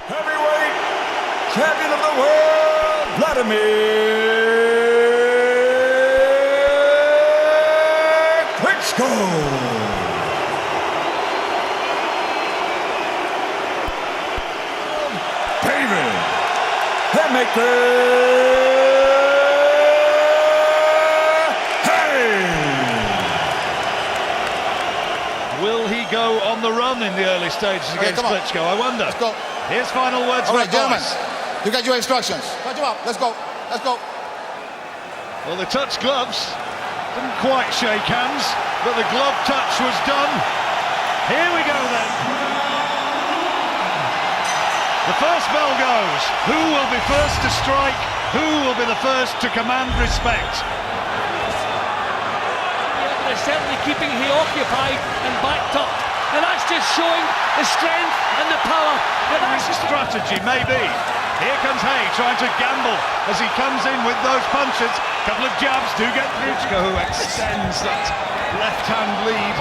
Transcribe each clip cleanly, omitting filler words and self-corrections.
Heavyweight champion of the world, Wladimir Klitschko. David Haye. Will he go on the run in the early stages against Klitschko? I wonder. Let's go. Here's final words All of right, gentlemen, advice. you got your instructions. Touch him up. Let's go. Let's go. Well, the touch gloves didn't quite shake hands, but the glove touch was done. Here we go then. The first bell goes. Who will be first to strike? Who will be the first to command respect? They're certainly keeping Haye occupied and backed up. And that's just showing the strength and the power. That's a strategy, maybe. Here comes Haye trying to gamble as he comes in with those punches. Couple of jabs do get Klitschko, who extends that left-hand lead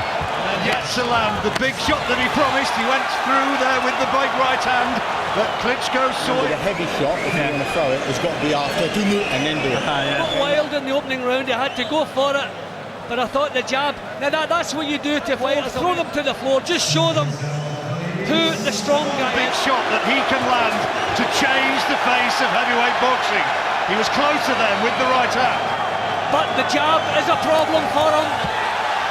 and gets to land. The big shot that he promised, he went through there with the big right hand, but Klitschko saw it. A heavy shot, if you're going to throw it, has got to be after and then do it. Got wild in the opening round, he had to go for it. But I thought the jab, now that's what you do to fighters, throw them to the floor, just show them who the strong guy Big is. shot that he can land to change the face of heavyweight boxing. He was closer then with the right hand. But the jab is a problem for him.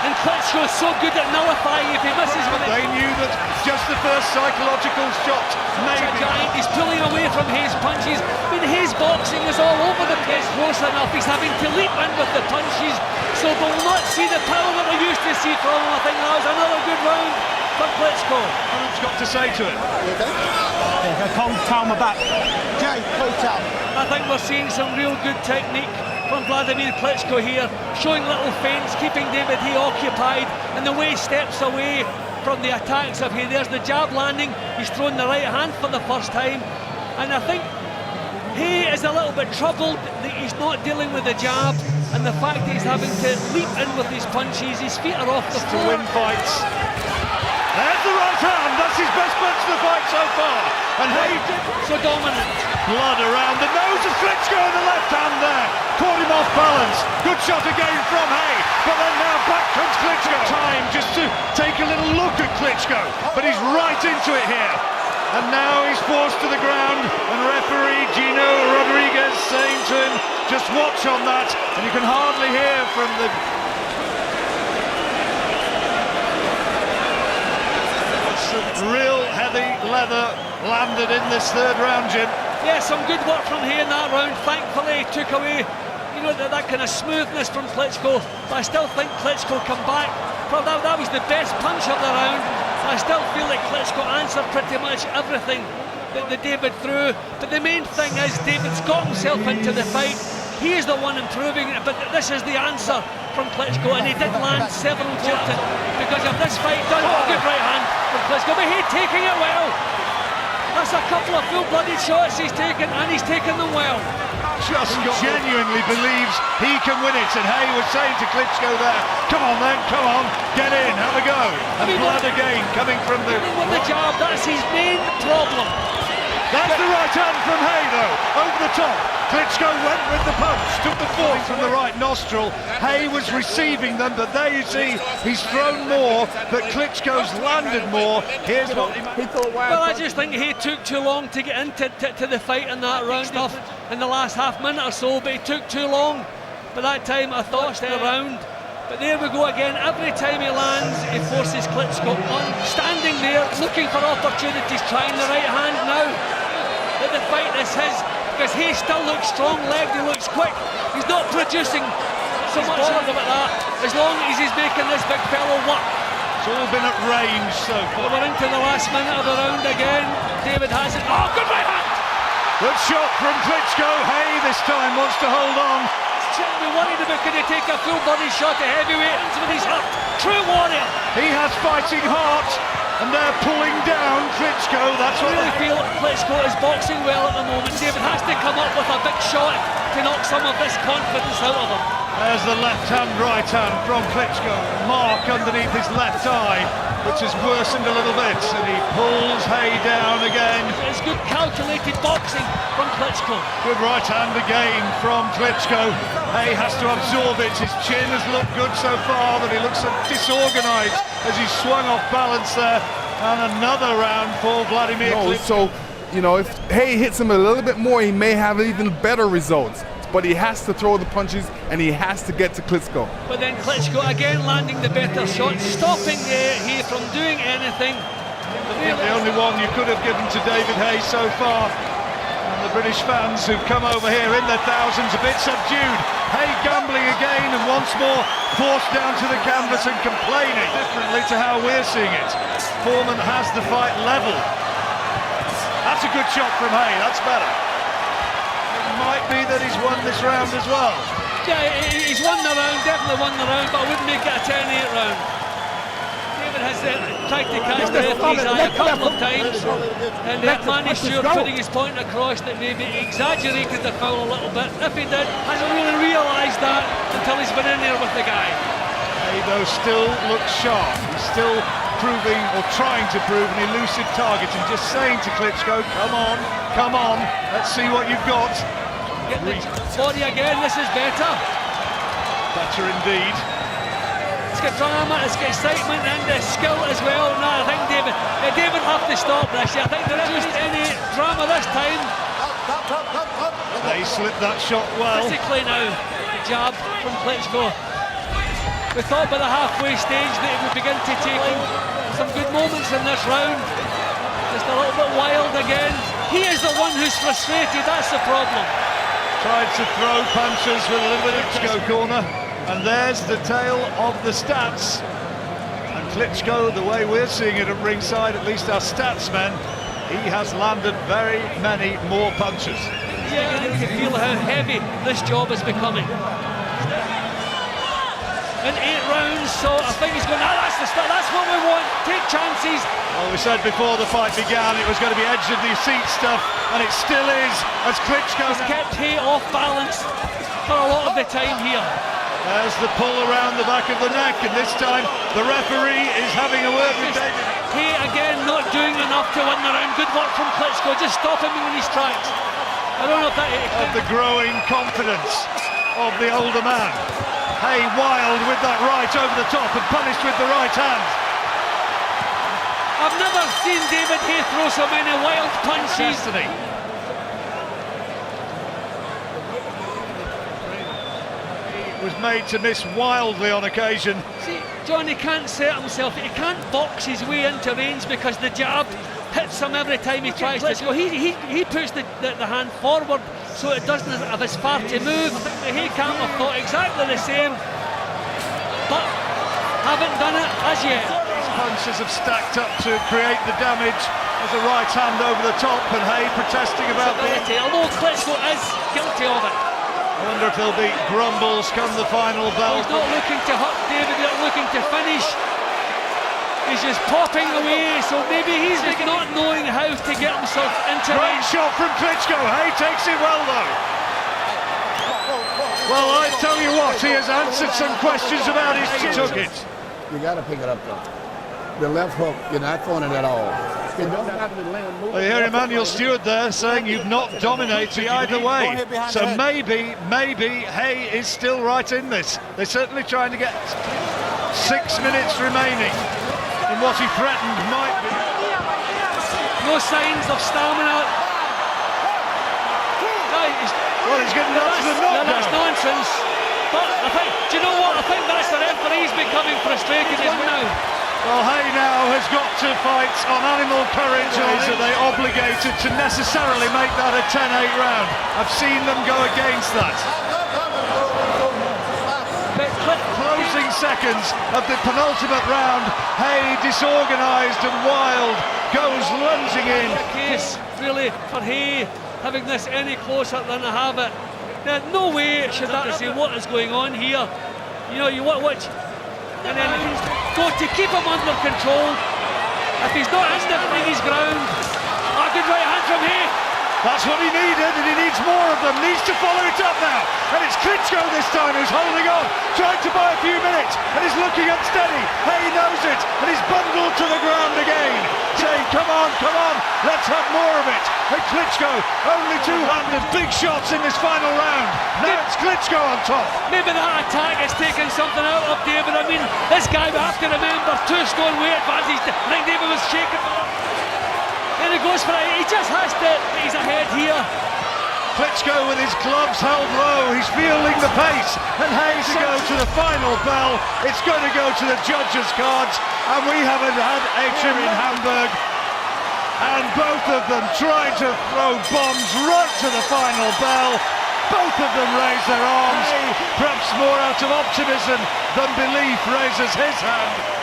And Klitschko is so good at nullifying if he misses with it. They knew that just the first psychological shot, maybe. Giant, he's pulling away from Haye's punches. I mean, Haye's boxing is all over the place close enough. He's having to leap in with the punches, so they'll not see the power that we used to see from him. I think that was another good round for Klitschko. What's got to say to it? Yeah, cold towel my back. Jay, cold towel. I think we're seeing some real good technique from Wladimir Klitschko here, showing little feints, keeping David Haye occupied, and the way he steps away from the attacks of Haye. There's the jab landing, he's thrown the right hand for the first time, and I think Haye is a little bit troubled that he's not dealing with the jab, and the fact that he's having to leap in with his punches, his feet are off the To floor. win fights. There's the right hand, that's his best punch of the fight so far, and Haye So dominant. blood around the nose of Klitschko and the left hand there. Caught him off balance. Good shot again from Haye. But then now back comes Klitschko. Time just to take a little look at Klitschko. But he's right into it here. And now he's forced to the ground. And referee Gino Rodriguez saying to him, just watch on that. And you can hardly hear from the... Some real heavy leather landed in this third round, Jim. Yeah, some good work from Haye in that round. Thankfully, he took away, that kind of smoothness from Klitschko. But I still think Klitschko come back. Probably that was the best punch of the round. I still feel like Klitschko answered pretty much everything that David threw. But the main thing is David's got himself into the fight. He is the one improving it, but this is the answer from Klitschko, and he did land several jabs because of this fight. Done a good right hand from Klitschko, but Haye taking it well. That's a couple of full-blooded shots he's taken, and he's taken them well. Just genuinely believes he can win it, and Haye was saying to Klitschko there, come on then, come on, get in, have a go. And blood again coming from the... With the jab, that's his main problem. That's the right hand from Haye though, over the top. Klitschko went with the punch, took the fall from the right nostril. Haye was receiving them, but there you see, he's thrown more, but Klitschko's landed more. Here's what he thought. Well, I just think he took too long to get into to the fight in that round stuff in the last half minute or so, but he took too long. But that time I thought stay around. But there we go again, every time he lands, he forces Klitschko on, standing there, looking for opportunities, trying the right hand now. That the fight is his, because he still looks strong-legged, he looks quick. He's not producing so much about that, as long as he's making this big fellow work. It's all been at range so far. We're into the last minute of the round again. David has it. Oh, good right hand! Good shot from Klitschko. Haye this time wants to hold on. Shouldn't be worried about could he take a full-body shot at heavyweight with his heart. True warrior. He has fighting heart, and they're pulling down Klitschko. That's I what really feel Klitschko is boxing well at the moment. David has to come up with a big shot to knock some of this confidence out of him. There's the left hand, right hand from Klitschko. Mark underneath his left eye, which has worsened a little bit, and he pulls Haye down again. It's good calculated boxing from Klitschko. Good right hand again from Klitschko. Haye has to absorb it. His chin has looked good so far, but he looks so disorganised as he swung off balance there. And another round for Wladimir Klitschko. So, you know, if Haye hits him a little bit more, he may have even better results. But he has to throw the punches, and he has to get to Klitschko. But then Klitschko again landing the better shot, stopping Haye from doing anything. The only one you could have given to David Haye so far. And the British fans who've come over here in their thousands, a bit subdued. Haye gambling again, and once more forced down to the canvas and complaining differently to how we're seeing it. Foreman has the fight level. That's a good shot from Haye, that's better. It might be that he's won this round as well. Yeah, he's won the round, definitely won the round, but I wouldn't make it a 10-8 round. David has tried to catch the referee's eye a couple of times, and managed to, putting his point across, that maybe exaggerated the foul a little bit. If he did, hasn't really realised that until he's been in there with the guy. Haye, though, still looks sharp. He's still proving, or trying to prove, an elusive target, and just saying to Klitschko, come on, let's see what you've got. Get the body again, this is better. Better indeed. It's got drama, it's got excitement and skill as well. No, I think David have to stop this. I think there isn't any drama this time. They slipped that shot well. Physically now, the jab from Klitschko. We thought by the halfway stage that he would begin to take some good moments in this round. Just a little bit wild again. He is the one who's frustrated, that's the problem. Tried to throw punches with a little bit of Klitschko corner. And there's the tale of the stats. And Klitschko, the way we're seeing it at ringside, at least our stats men, he has landed very many more punches. Yeah, you can feel how heavy this job is becoming. In 8 rounds, so I think he's going, that's the start, that's what we want, take chances. Well, we said before the fight began it was going to be edge of the seat stuff, and it still is, as Klitschko has kept Haye off balance for a lot of the time here. There's the pull around the back of the neck, and this time the referee is having a word with David. Haye again not doing enough to win the round. Good work from Klitschko, just stopping him in his tracks. I don't know if that... Of the growing confidence of the older man. Haye wild with that right over the top and punished with the right hand. I've never seen David Haye throw so many wild punches. Destiny. He was made to miss wildly on occasion. See, John, he can't set himself, he can't box his way into range because the jab hits him every time he tries to go. He puts the hand forward so it doesn't have as far to move. I think the Haye camp have thought exactly the same, but haven't done it as yet. These punches have stacked up to create the damage. There's a right hand over the top, and Haye protesting about it. Although Klitschko is guilty of it. I wonder if there'll be grumbles come the final bell. He's not looking to hurt David, he's not looking to finish. He's just popping away, so maybe he's just not knowing how to get himself into range. Great shot from Klitschko. Haye takes it well, though. Well, I tell you what, he has answered some questions about his chin. Took it. You got to pick it up, though. The left hook, you're not throwing it at all. It doesn't have to be laying moving. Well, you hear Emmanuel Stewart there saying you've not dominated either way. So maybe Haye is still right in this. They're certainly trying to get 6 minutes remaining in what he threatened might be. No signs of stamina. Well, he's getting up to the knockdown. That's nonsense. But I think, do you know what? I think that's the referee's becoming frustrated as well. Well, Haye now has got to fight on animal courage. Are they obligated to necessarily make that a 10-8 round? I've seen them go against that. Closing seconds of the penultimate round. Haye, disorganised and wild, goes lunging in. Case really for Haye having this any closer than I have it. Now, no way should that say what is going on here. You know, you watch. And then go to keep him under control. If he's not in his ground, a good right hand from That's what he needed, and he needs more of them. Needs to follow it up now. And it's Klitschko this time who's holding on, trying to buy a few minutes, and he's looking unsteady. Haye knows it, and he's bundled to the ground again, saying, come on, let's have more of it. And Klitschko, only two-handed, big shots in this final round. Now it's Klitschko on top. Maybe that attack has taken something out of David. I mean, this guy, we have to remember, 2 stone weight advantage. I think David was shaking. And he goes for it. He just has to. He's ahead here. Klitschko with his gloves held low. He's feeling the pace. And Haye to go to the final bell. It's going to go to the judges' cards. And we haven't had action in Hamburg. And both of them trying to throw bombs right to the final bell. Both of them raise their arms. Perhaps more out of optimism than belief raises his hand.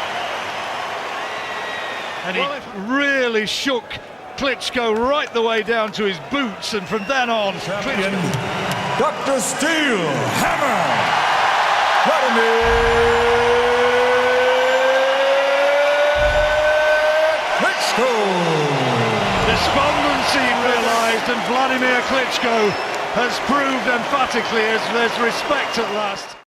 And he really shook Klitschko right the way down to his boots, and from then on, Champion, Dr. Steelhammer, Wladimir Klitschko. Despondency realised, and Wladimir Klitschko has proved emphatically as there's respect at last.